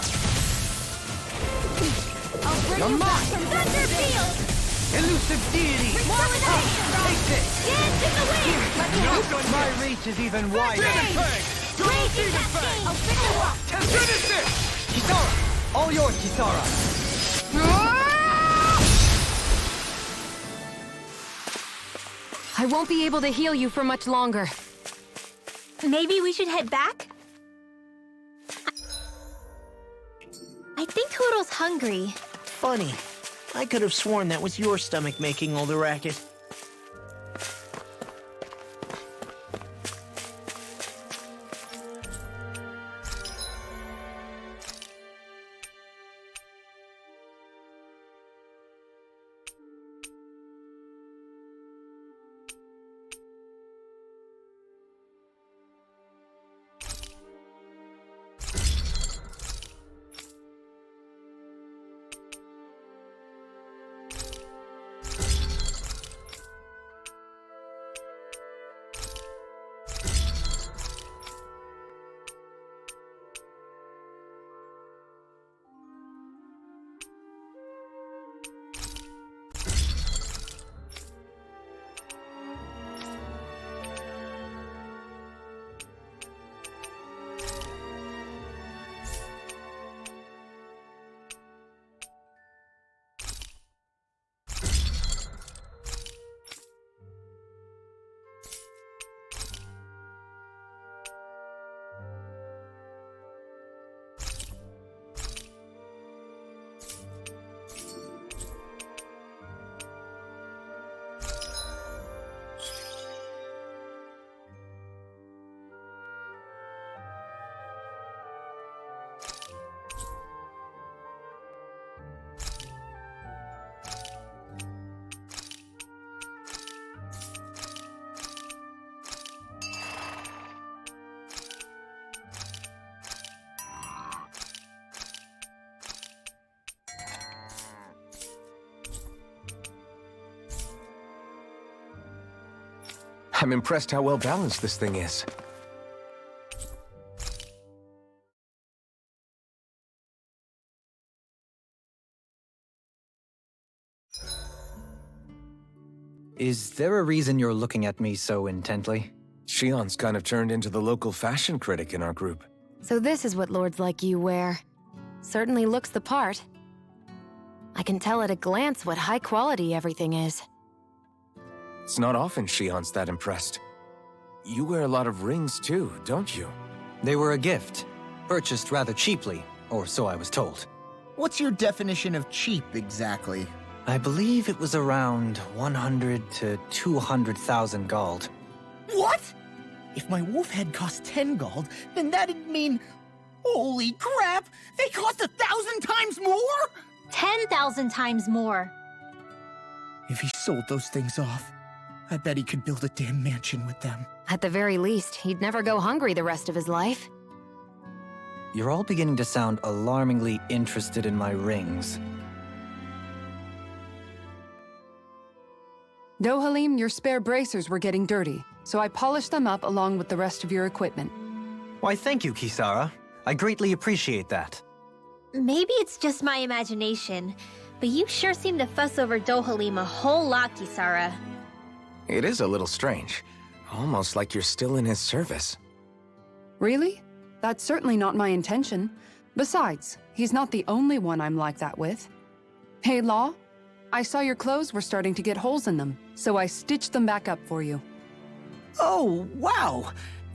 Speaker 6: I'll bring you back from Thunder Field!
Speaker 4: Elusive deity. Take this.
Speaker 6: Dance in the wind!
Speaker 4: My reach is even wider.
Speaker 9: Demon Fang!
Speaker 6: Raging cascade! I'll bring you up!
Speaker 9: Finish this!
Speaker 4: Kisara. All yours, Kisara.
Speaker 2: I won't be able to heal you for much longer.
Speaker 6: Maybe we should head back? I think Toadle's hungry.
Speaker 3: Funny. I could have sworn that was your stomach making all the racket.
Speaker 1: I'm impressed how well balanced this thing is.
Speaker 4: Is there a reason you're looking at me so intently?
Speaker 1: Shion's kind of turned into the local fashion critic in our group.
Speaker 2: So this is what lords like you wear. Certainly looks the part. I can tell at a glance what high quality everything is.
Speaker 1: It's not often Shion's that impressed. You wear a lot of rings too, don't you?
Speaker 4: They were a gift, purchased rather cheaply, or so I was told.
Speaker 10: What's your definition of cheap, exactly?
Speaker 4: I believe it was around 100 to 200,000 gold.
Speaker 10: What? If my wolf head cost 10 gold, then that'd mean... Holy crap! They cost 1,000 times more?!
Speaker 6: 10,000 times more.
Speaker 10: If he sold those things off, I bet he could build a damn mansion with them.
Speaker 2: At the very least, he'd never go hungry the rest of his life.
Speaker 4: You're all beginning to sound alarmingly interested in my rings.
Speaker 5: Dohalim, your spare bracers were getting dirty, so I polished them up along with the rest of your equipment.
Speaker 4: Why, thank you, Kisara. I greatly appreciate that.
Speaker 6: Maybe it's just my imagination, but you sure seem to fuss over Dohalim a whole lot, Kisara.
Speaker 1: It is a little strange. Almost like you're still in his service.
Speaker 5: Really? That's certainly not my intention. Besides, he's not the only one I'm like that with. Hey, Law, I saw your clothes were starting to get holes in them, so I stitched them back up for you.
Speaker 3: Oh, wow!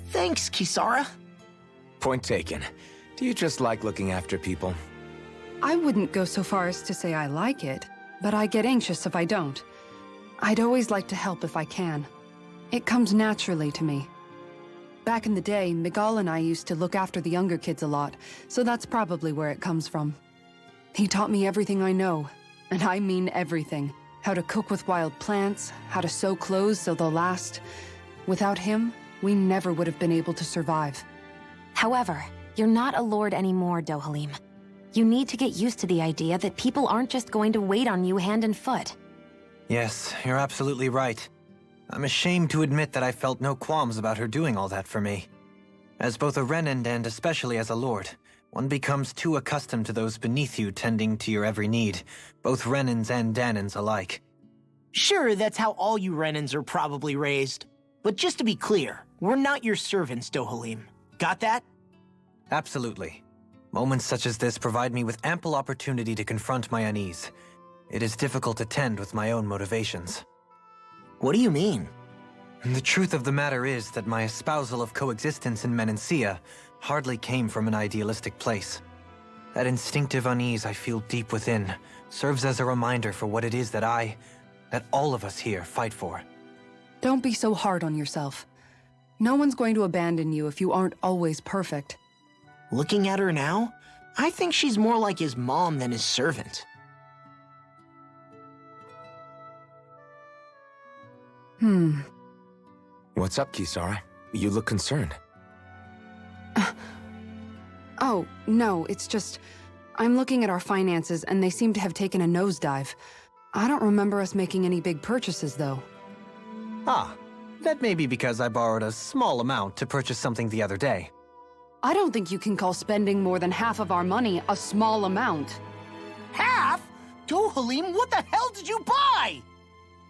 Speaker 3: Thanks, Kisara.
Speaker 1: Point taken. Do you just like looking after people?
Speaker 5: I wouldn't go so far as to say I like it, but I get anxious if I don't. I'd always like to help if I can. It comes naturally to me. Back in the day, Miguel and I used to look after the younger kids a lot, so that's probably where it comes from. He taught me everything I know, and I mean everything. How to cook with wild plants, how to sew clothes so they'll last. Without him, we never would have been able to survive.
Speaker 2: However, you're not a lord anymore, Dohalim. You need to get used to the idea that people aren't just going to wait on you hand and foot.
Speaker 4: Yes, you're absolutely right. I'm ashamed to admit that I felt no qualms about her doing all that for me. As both a Renan and especially as a lord, one becomes too accustomed to those beneath you tending to your every need, both Renans and Danans alike.
Speaker 3: Sure, that's how all you Renans are probably raised. But just to be clear, we're not your servants, Dohalim. Got that?
Speaker 4: Absolutely. Moments such as this provide me with ample opportunity to confront my unease. It is difficult to tend with my own motivations.
Speaker 3: What do you mean?
Speaker 4: The truth of the matter is that my espousal of coexistence in Menancia hardly came from an idealistic place. That instinctive unease I feel deep within serves as a reminder for what it is that all of us here fight for.
Speaker 5: Don't be so hard on yourself. No one's going to abandon you if you aren't always perfect.
Speaker 3: Looking at her now, I think she's more like his mom than his servant.
Speaker 1: What's up, Kisara? You look concerned.
Speaker 5: Oh, no, it's just... I'm looking at our finances and they seem to have taken a nosedive. I don't remember us making any big purchases, though.
Speaker 4: Ah, that may be because I borrowed a small amount to purchase something the other day.
Speaker 5: I don't think you can call spending more than half of our money a small amount.
Speaker 10: Half? Dohalim, what the hell did you buy?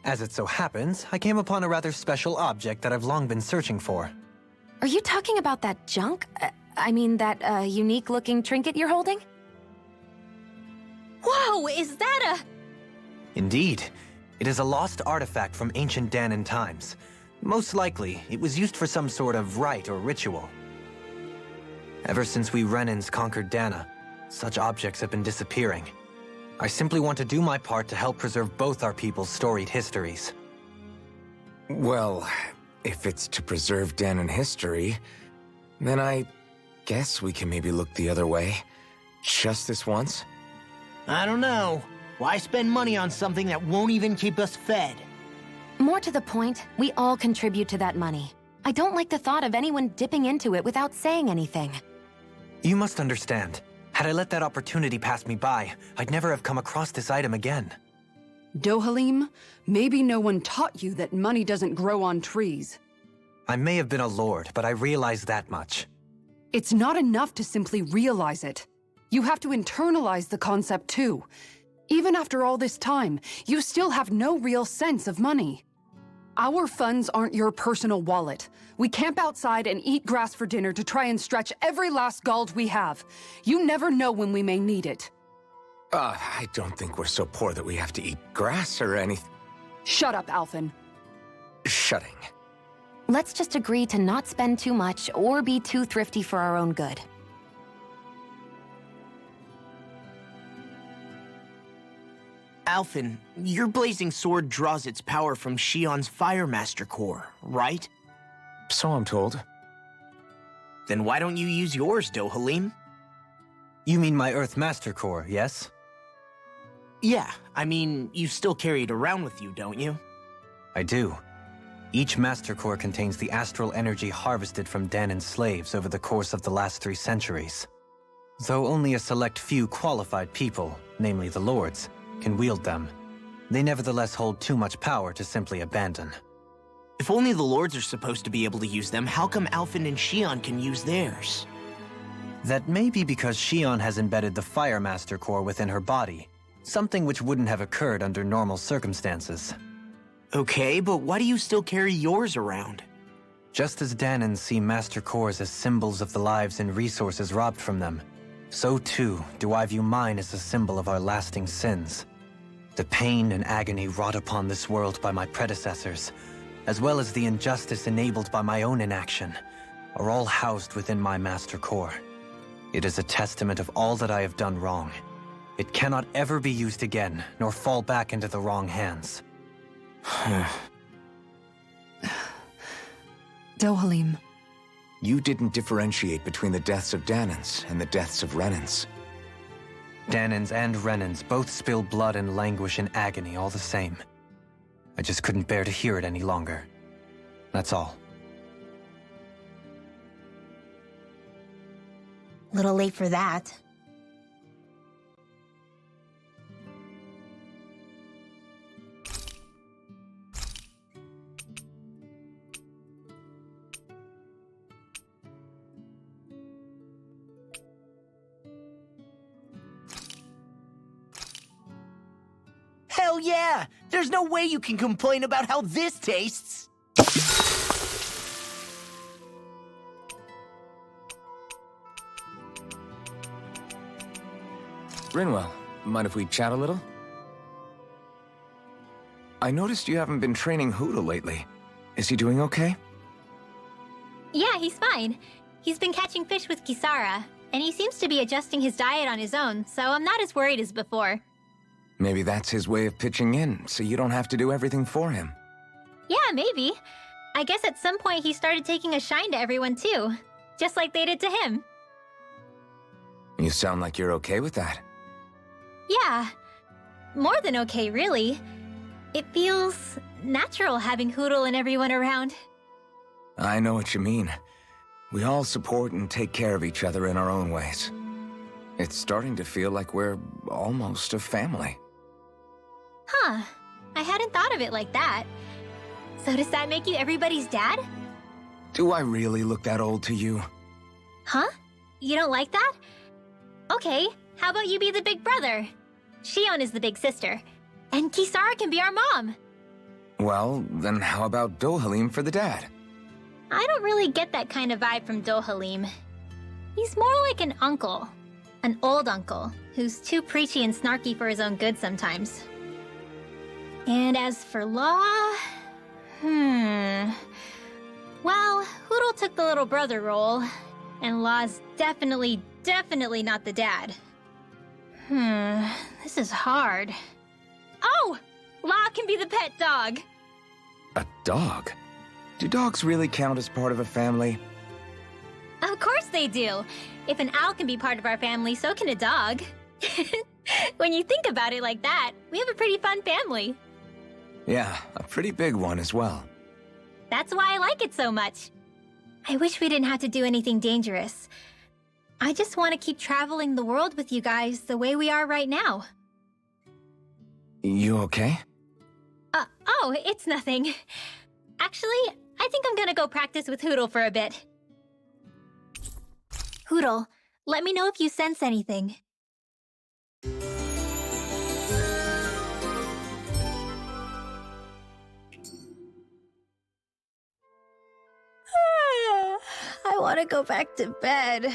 Speaker 4: As it so happens, I came upon a rather special object that I've long been searching for.
Speaker 2: Are you talking about that junk? That unique-looking trinket you're holding?
Speaker 6: Whoa, is that a...
Speaker 4: Indeed. It is a lost artifact from ancient Danan times. Most likely, it was used for some sort of rite or ritual. Ever since we Renans conquered Dana, such objects have been disappearing. I simply want to do my part to help preserve both our people's storied histories.
Speaker 1: Well, if it's to preserve Danan history, then I guess we can maybe look the other way. Just this once?
Speaker 3: I don't know. Why spend money on something that won't even keep us fed?
Speaker 2: More to the point, we all contribute to that money. I don't like the thought of anyone dipping into it without saying anything.
Speaker 4: You must understand. Had I let that opportunity pass me by, I'd never have come across this item again.
Speaker 5: Dohalim, maybe no one taught you that money doesn't grow on trees.
Speaker 4: I may have been a lord, but I realize that much.
Speaker 5: It's not enough to simply realize it. You have to internalize the concept too. Even after all this time, you still have no real sense of money. Our funds aren't your personal wallet. We camp outside and eat grass for dinner to try and stretch every last gold we have. You never know when we may need it.
Speaker 1: I don't think we're so poor that we have to eat grass or anything.
Speaker 5: Shut up, Alphen.
Speaker 1: Shutting.
Speaker 2: Let's just agree to not spend too much or be too thrifty for our own good.
Speaker 3: Alphen, your blazing sword draws its power from Shion's Fire Master core, right?
Speaker 1: So I'm told.
Speaker 3: Then why don't you use yours, Dohalim?
Speaker 4: You mean my Earth Master Core, yes?
Speaker 3: Yeah, I mean, you still carry it around with you, don't you?
Speaker 4: I do. Each Master Core contains the astral energy harvested from Danan's slaves over the course of the last 3 centuries. Though only a select few qualified people, namely the Lords, can wield them, they nevertheless hold too much power to simply abandon.
Speaker 3: If only the Lords are supposed to be able to use them, how come Alphen and Shion can use theirs?
Speaker 4: That may be because Shion has embedded the Fire Master Core within her body, something which wouldn't have occurred under normal circumstances.
Speaker 3: Okay, but why do you still carry yours around?
Speaker 4: Just as Danans see Master Cores as symbols of the lives and resources robbed from them, so too do I view mine as a symbol of our lasting sins. The pain and agony wrought upon this world by my predecessors, as well as the injustice enabled by my own inaction, are all housed within my Master Core. It is a testament of all that I have done wrong. It cannot ever be used again, nor fall back into the wrong hands.
Speaker 5: Dohalim.
Speaker 1: You didn't differentiate between the deaths of Danans and the deaths of Renans.
Speaker 4: Danans and Renans both spill blood and languish in agony all the same. I just couldn't bear to hear it any longer. That's all.
Speaker 6: Little late for that.
Speaker 3: Hell yeah! There's no way you can complain about how this tastes!
Speaker 1: Rinwell, mind if we chat a little? I noticed you haven't been training Hoodle lately. Is he doing okay?
Speaker 6: Yeah, he's fine. He's been catching fish with Kisara, and he seems to be adjusting his diet on his own, so I'm not as worried as before.
Speaker 1: Maybe that's his way of pitching in, so you don't have to do everything for him.
Speaker 6: Yeah, maybe. I guess at some point he started taking a shine to everyone too, just like they did to him.
Speaker 1: You sound like you're okay with that.
Speaker 6: Yeah. More than okay, really. It feels natural having Hoodle and everyone around.
Speaker 1: I know what you mean. We all support and take care of each other in our own ways. It's starting to feel like we're almost a family.
Speaker 6: Huh. I hadn't thought of it like that. So does that make you everybody's dad?
Speaker 1: Do I really look that old to you?
Speaker 6: Huh? You don't like that? Okay, how about you be the big brother? Shion is the big sister. And Kisara can be our mom.
Speaker 1: Well, then how about Dohalim for the dad?
Speaker 6: I don't really get that kind of vibe from Dohalim. He's more like an uncle. An old uncle, who's too preachy and snarky for his own good sometimes. And as for Law... Well, Hoodle took the little brother role, and Law's definitely not the dad. This is hard. Oh! Law can be the pet dog!
Speaker 1: A dog? Do dogs really count as part of a family?
Speaker 6: Of course they do! If an owl can be part of our family, so can a dog. When you think about it like that, we have a pretty fun family.
Speaker 1: Yeah, a pretty big one as well.
Speaker 6: That's why I like it so much. I wish we didn't have to do anything dangerous. I just want to keep traveling the world with you guys the way we are right now.
Speaker 1: You okay?
Speaker 6: Oh, it's nothing. Actually, I I think I'm gonna go practice with Hootle for a bit. Hootle, let me know if you sense anything. I want to go back to bed.